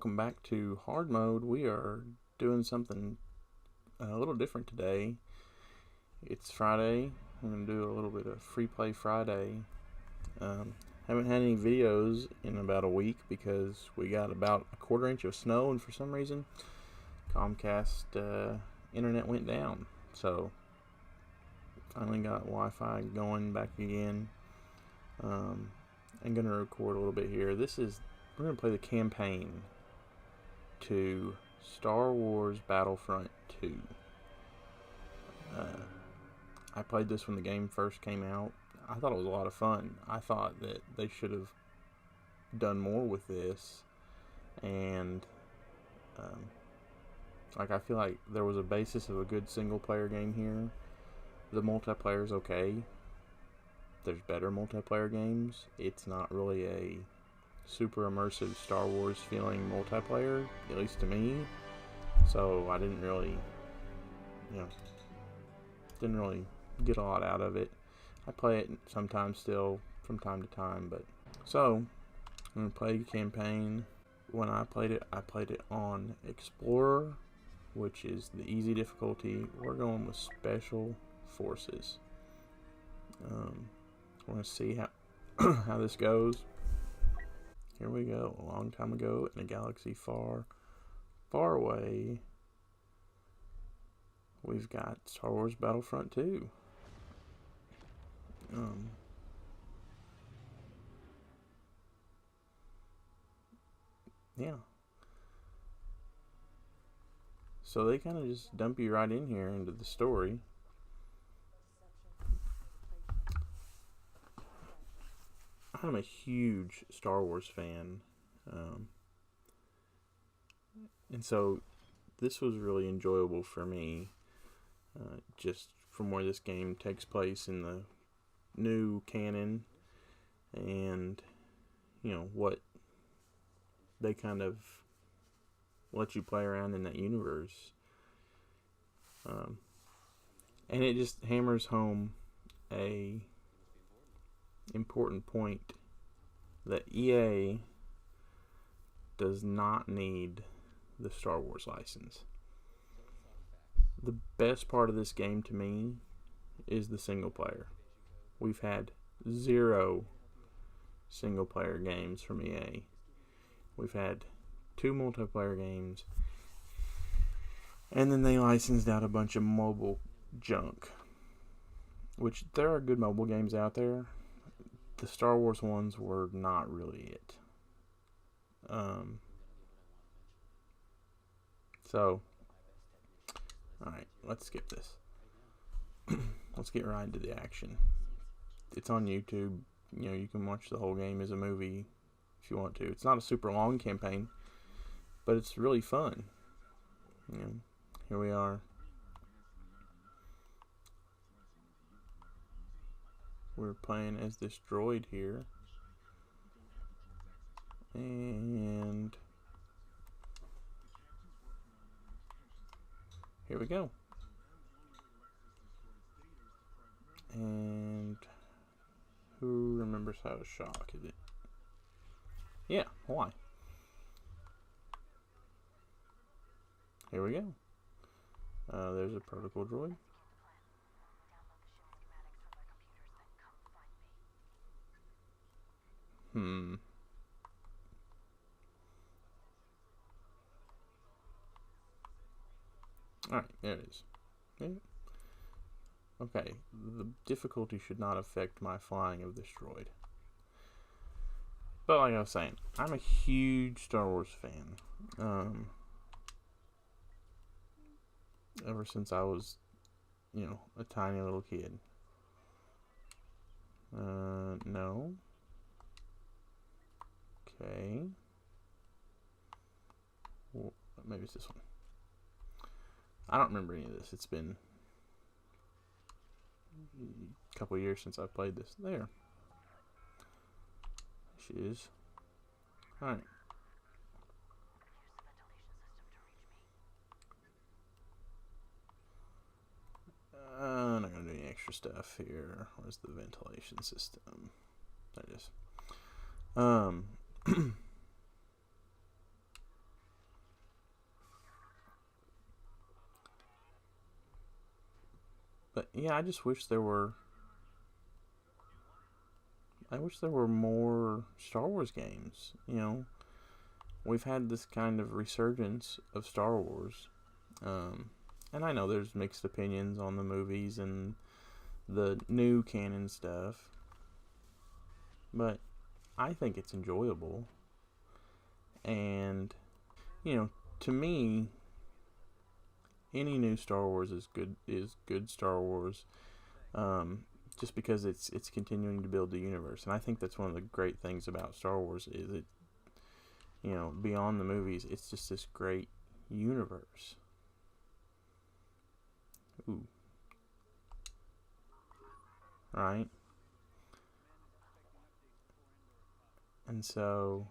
welcome back to hard mode. We are doing something a little different today. It's Friday. I'm going to do a little bit of free play Friday. Haven't had any videos in about a week because we got about a quarter inch of snow, and for some reason Comcast internet went down. So finally got Wi-Fi going back again. I'm going to record a little bit here. We're going to play the campaign to Star Wars Battlefront II. I played this when the game first came out. I thought it was a lot of fun. I thought that they should have done more with this, and I feel like there was a basis of a good single player game here. The multiplayer is okay. There's better multiplayer games. It's not really a super immersive Star Wars feeling multiplayer, at least to me. So I didn't really get a lot out of it. I play it sometimes still from time to time, but so I'm gonna play the campaign. When I played it on Explorer, which is the easy difficulty. We're going with Special Forces. We're gonna see how how this goes. Here we go. A long time ago in a galaxy far, far away, we've got Star Wars Battlefront II. Yeah. So they kind of just dump you right in here into the story. I'm a huge Star Wars fan. And so this was really enjoyable for me, just from where this game takes place in the new canon, and what they kind of let you play around in that universe, and it just hammers home a important point that EA does not need the Star Wars license. The best part of this game to me is the single player. We've had 0 single player games from EA. We've had 2 multiplayer games, and then they licensed out a bunch of mobile junk, which there are good mobile games out there. The Star Wars ones were not really it. So, alright, let's skip this. Let's get right into the action. It's on YouTube. You can watch the whole game as a movie if you want to. It's not a super long campaign, but it's really fun. Here we are. We're playing as this droid here. And here we go. And who remembers how to shock? Is it? Yeah, why? Here we go. There's a protocol droid. Alright, there it is. Yeah. Okay, the difficulty should not affect my flying of this droid. But like I was saying, I'm a huge Star Wars fan. Ever since I was, a tiny little kid. No. Okay. Well, maybe it's this one. I don't remember any of this. It's been a couple years since I played this. There. She is. Alright. I'm not going to do any extra stuff here. Where's the ventilation system? There it is. yeah, I just wish there were. I wish there were more Star Wars games. We've had this kind of resurgence of Star Wars, and I know there's mixed opinions on the movies and the new canon stuff, but I think it's enjoyable. And to me, any new Star Wars is good Star Wars, just because it's continuing to build the universe. And I think that's one of the great things about Star Wars is it, beyond the movies, it's just this great universe. Ooh. Right? And so,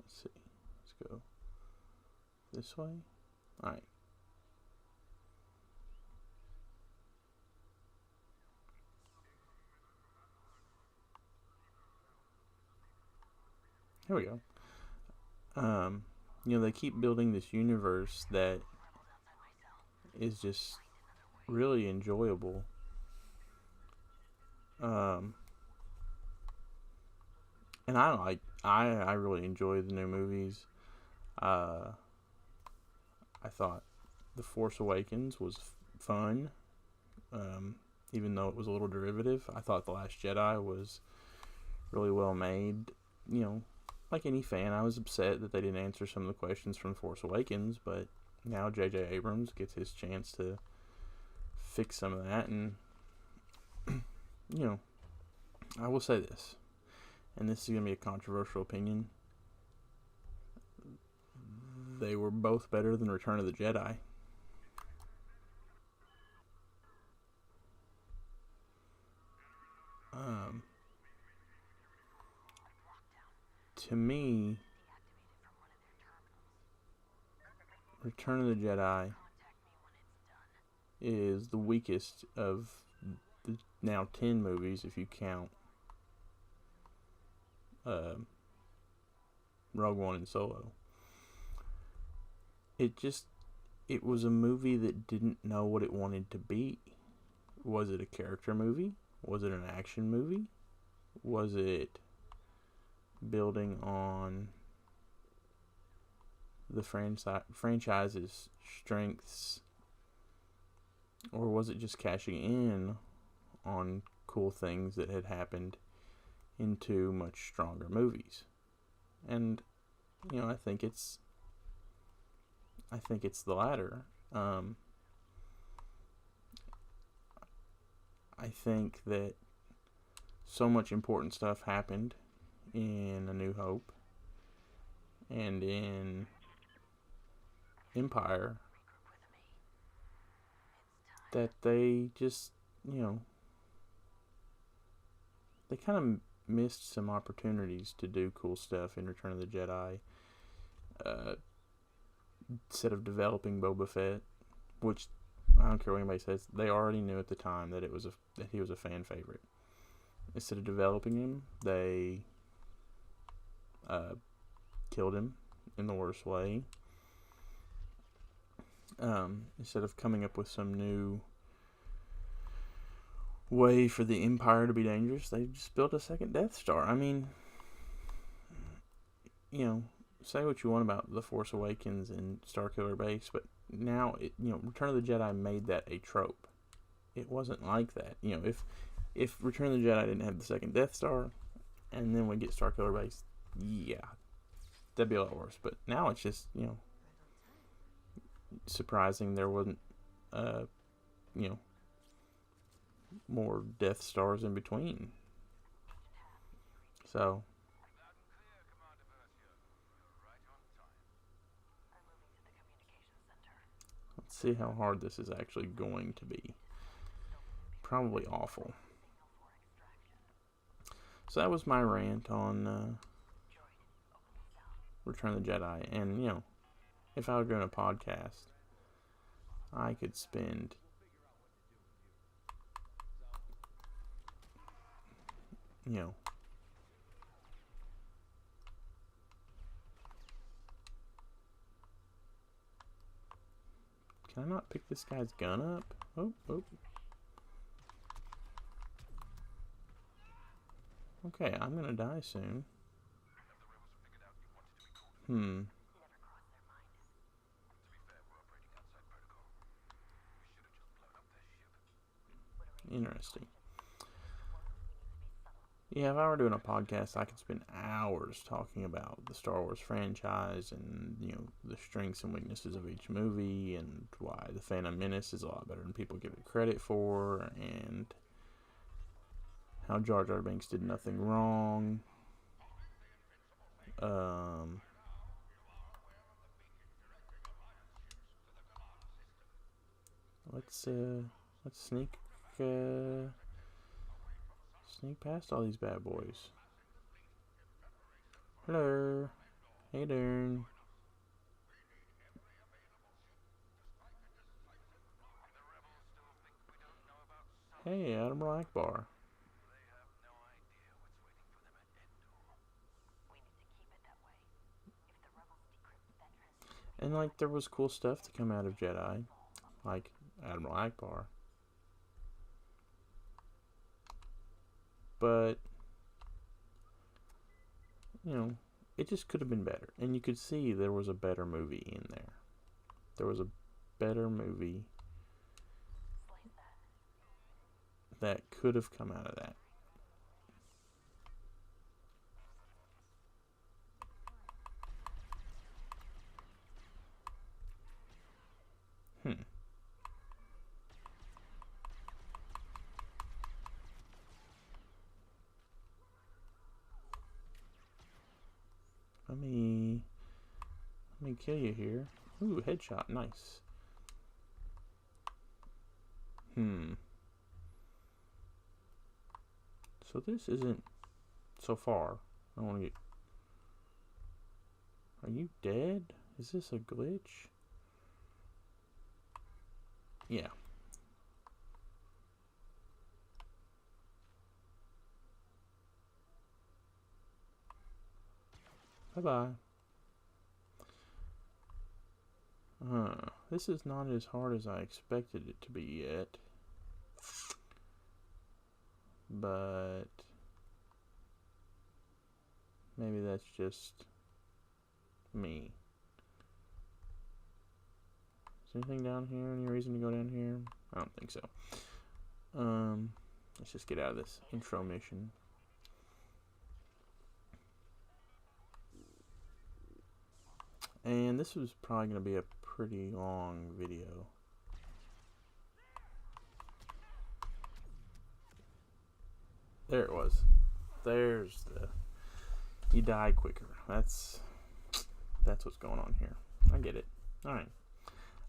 let's see. Let's go this way. Alright. Here we go. They keep building this universe that is just really enjoyable. And I really enjoy the new movies. I thought The Force Awakens was fun, even though it was a little derivative. I thought The Last Jedi was really well made. Like any fan, I was upset that they didn't answer some of the questions from Force Awakens, but now J.J. Abrams gets his chance to fix some of that. And I will say this, and this is going to be a controversial opinion: they were both better than Return of the Jedi. To me, Return of the Jedi is the weakest of the now 10 movies, if you count Rogue One and Solo. It was a movie that didn't know what it wanted to be. Was it a character movie? Was it an action movie? Was it building on the franchise's strengths? Or was it just cashing in on cool things that had happened into much stronger movies? And I think it's the latter. I think that so much important stuff happened in A New Hope and in Empire that they just, they kind of missed some opportunities to do cool stuff in Return of the Jedi. Instead of developing Boba Fett, which I don't care what anybody says, they already knew at the time that that he was a fan favorite. Instead of developing him, they killed him in the worst way. Instead of coming up with some new way for the Empire to be dangerous, they just built a second Death Star. I mean, say what you want about The Force Awakens and Starkiller Base, but now Return of the Jedi made that a trope. It wasn't like that. If Return of the Jedi didn't have the second Death Star, and then we get Starkiller Base, yeah, that'd be a lot worse. But now it's just surprising there wasn't more Death Stars in between. So let's see how hard this is actually going to be. Probably awful. So that was my rant on Return of the Jedi. And, if I were doing a podcast, I could spend you know. Can I not pick this guy's gun up? Oh, oh. Okay, I'm gonna die soon. Interesting. Yeah, if I were doing a podcast, I could spend hours talking about the Star Wars franchise and, you know, the strengths and weaknesses of each movie and why The Phantom Menace is a lot better than people give it credit for and how Jar Jar Binks did nothing wrong. Let's sneak past all these bad boys. Hello. Hey there. Hey, Admiral Akbar. And, like, there was cool stuff to come out of Jedi. Like Admiral Akbar. But, you know, it just could have been better. And you could see there was a better movie in there. There was a better movie that could have come out of that. Let me kill you here. Ooh, headshot, nice. So this isn't so far. I want to get. Are you dead? Is this a glitch? Yeah. Bye-bye. This is not as hard as I expected it to be yet. But maybe that's just me. Is anything down here? Any reason to go down here? I don't think so. Let's just get out of this intro mission. And this was probably going to be a pretty long video. There it was. There's the... You die quicker. That's what's going on here. I get it. Alright.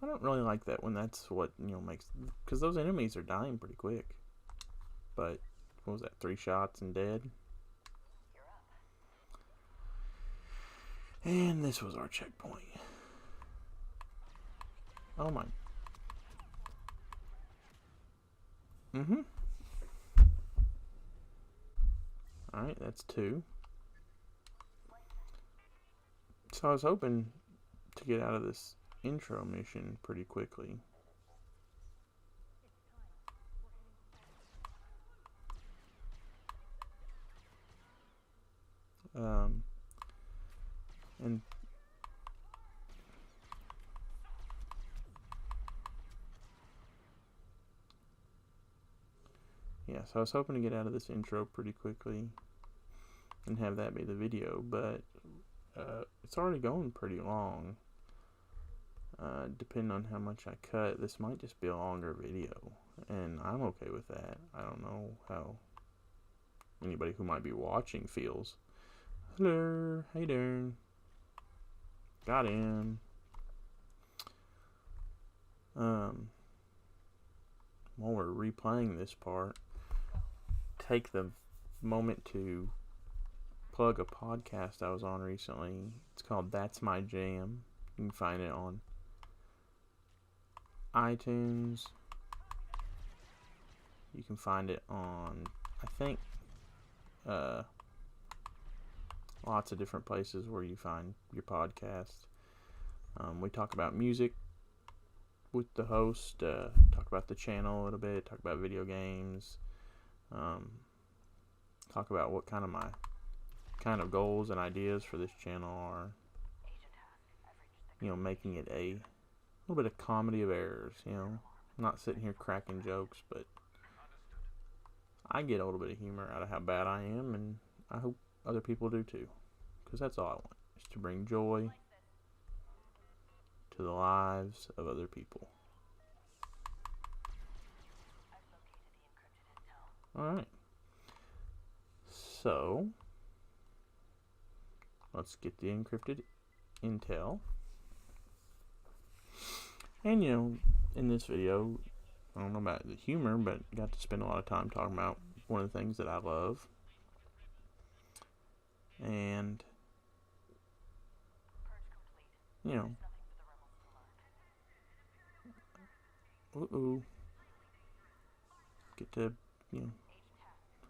I don't really like that when that's what, you know, makes... Because those enemies are dying pretty quick. But, what was that? 3 shots and dead? And this was our checkpoint. Oh my. Alright, that's 2. So I was hoping to get out of this intro mission pretty quickly. And yeah, so I was hoping to get out of this intro pretty quickly and have that be the video, but it's already going pretty long. Depending on how much I cut, this might just be a longer video, and I'm okay with that. I don't know how anybody who might be watching feels. Hello, hey there. Got him. While we're replaying this part, take the moment to plug a podcast I was on recently. It's called That's My Jam. You can find it on iTunes. You can find it on, I think, lots of different places where you find your podcast. We talk about music with the host, talk about the channel a little bit, talk about video games, talk about what kind of goals and ideas for this channel are. You know, making it a little bit of comedy of errors, you know. I'm not sitting here cracking jokes, but I get a little bit of humor out of how bad I am, and I hope other people do too. Because that's all I want, is to bring joy to the lives of other people. Alright. So, let's get the encrypted intel. And, you know, in this video, I don't know about the humor, but got to spend a lot of time talking about one of the things that I love. And, you know, get to, you know,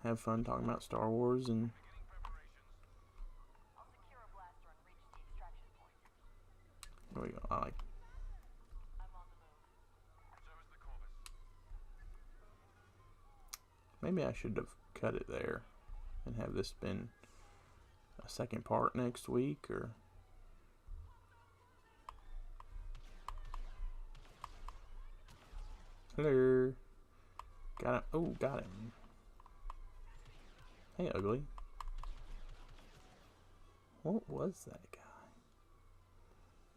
have fun talking about Star Wars. And there we go. Maybe I should have cut it there and have this been a second part next week, or hello. Got him. Oh, got him. Hey, ugly. What was that guy?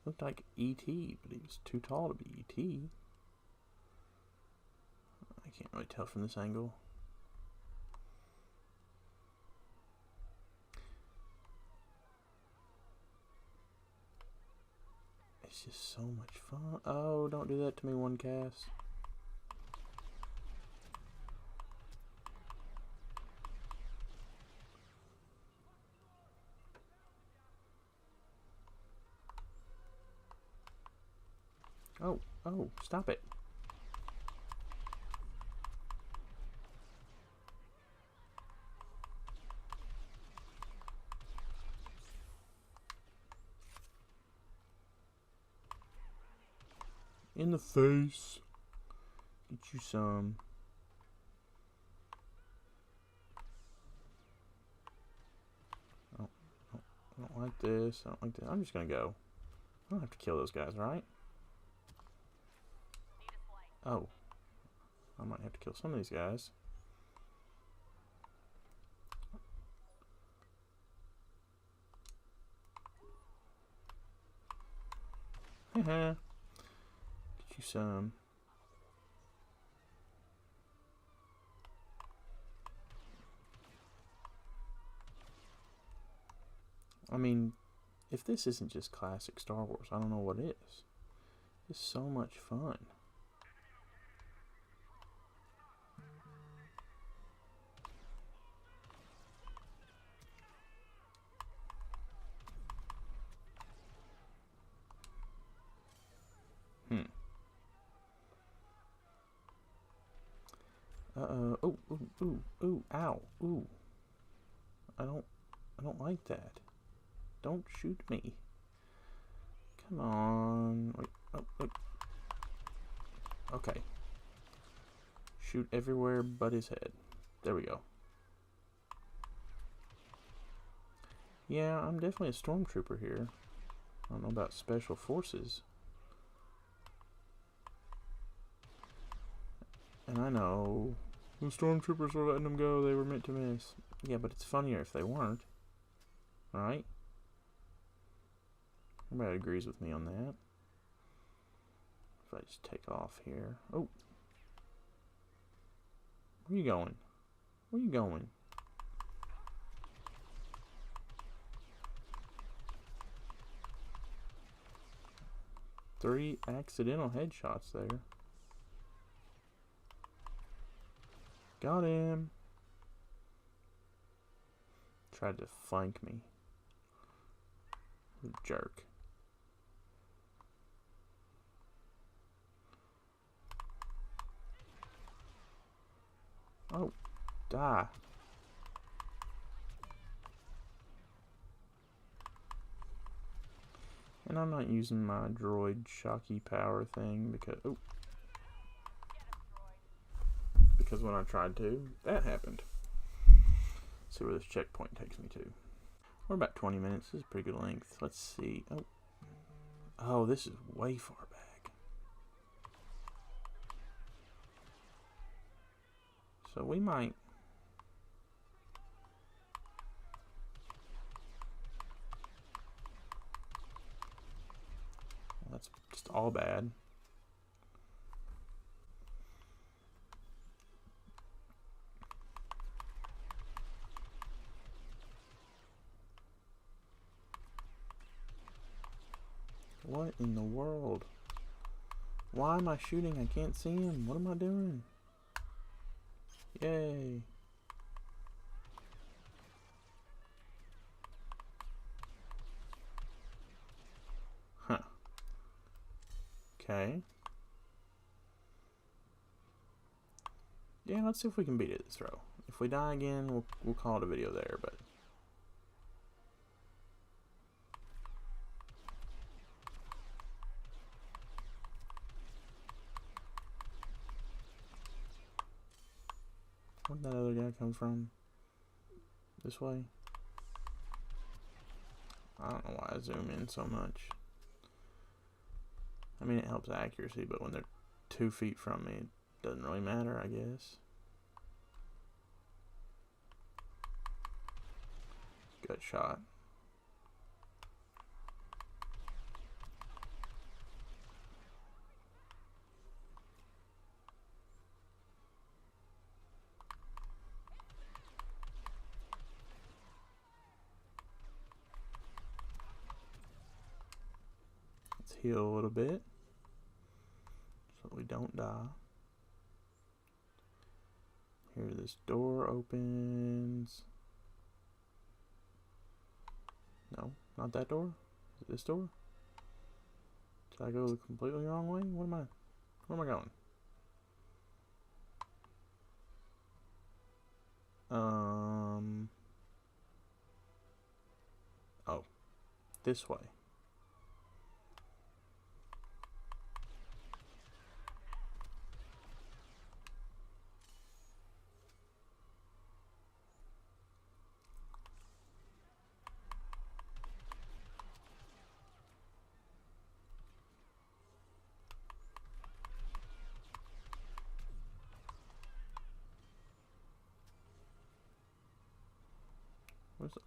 Looked like E.T., but he was too tall to be E.T. I can't really tell from this angle. It's just so much fun. Oh, don't do that to me, one cast. Oh, stop it. In the face. Get you some. I don't like this. I don't like this. I'm just gonna go. I don't have to kill those guys, right? Oh. I might have to kill some of these guys. Haha. Get you some. I mean, if this isn't just classic Star Wars, I don't know what is. It's so much fun. Ooh, ow, ooh. I don't like that. Don't shoot me. Come on. Wait, wait. Okay. Shoot everywhere but his head. There we go. Yeah, I'm definitely a stormtrooper here. I don't know about special forces. And I know the stormtroopers were letting them go. They were meant to miss. Yeah, but it's funnier if they weren't. Right? Everybody agrees with me on that. If I just take off here. Oh. Where you going? Where you going? Three accidental headshots there. Got him. Tried to flank me. Jerk. Oh, die. And I'm not using my droid shocky power thing because when I tried to, that happened. Let's see where this checkpoint takes me to. We're about 20 minutes. This is a pretty good length. Let's see. Oh, this is way far back. So we might... Well, that's just all bad. What in the world? Why am I shooting? I can't see him. What am I doing? Yay. Huh. Okay. Yeah, let's see if we can beat it this row. If we die again, we'll call it a video there, but... Where'd that other guy come from? This way? I don't know why I zoom in so much. I mean, it helps accuracy, but when they're 2 feet from me, it doesn't really matter, I guess. Good shot. Let's heal a little bit so we don't die. Here, this door opens. No, not that door. Is it this door? Did I go the completely wrong way? Where am I going? Oh, this way.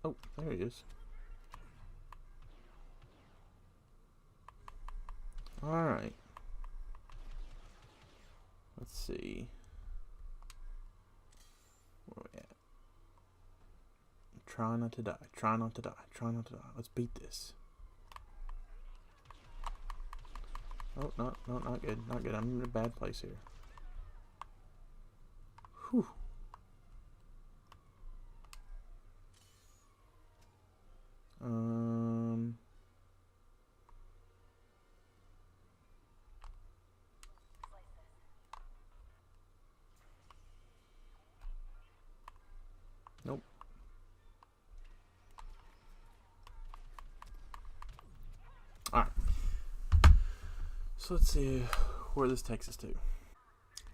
Oh, there he is. Alright. Let's see. Where are we at? Try not to die. Try not to die. Try not to die. Let's beat this. Oh, not good. Not good. I'm in a bad place here. Whew. Nope. Alright. So let's see where this takes us to.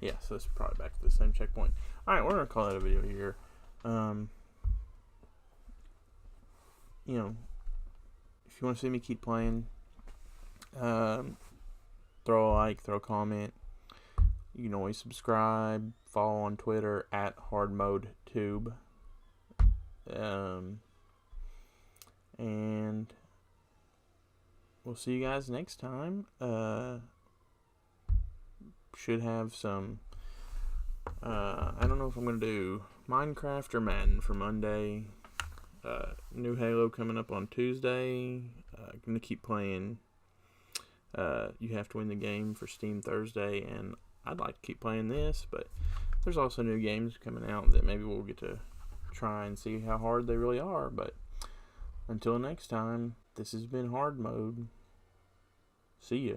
Yeah, so this is probably back to the same checkpoint. Alright, we're going to call that a video here. You know, if you want to see me keep playing, throw a like, throw a comment. You can always subscribe, follow on Twitter at HardModeTube. And we'll see you guys next time. Should have some, I don't know if I'm going to do Minecraft or Madden for Monday. New Halo coming up on Tuesday. Going to keep playing You Have to Win the Game for Steam Thursday, and I'd like to keep playing this, but there's also new games coming out that maybe we'll get to try and see how hard they really are. But until next time, this has been Hard Mode. See ya.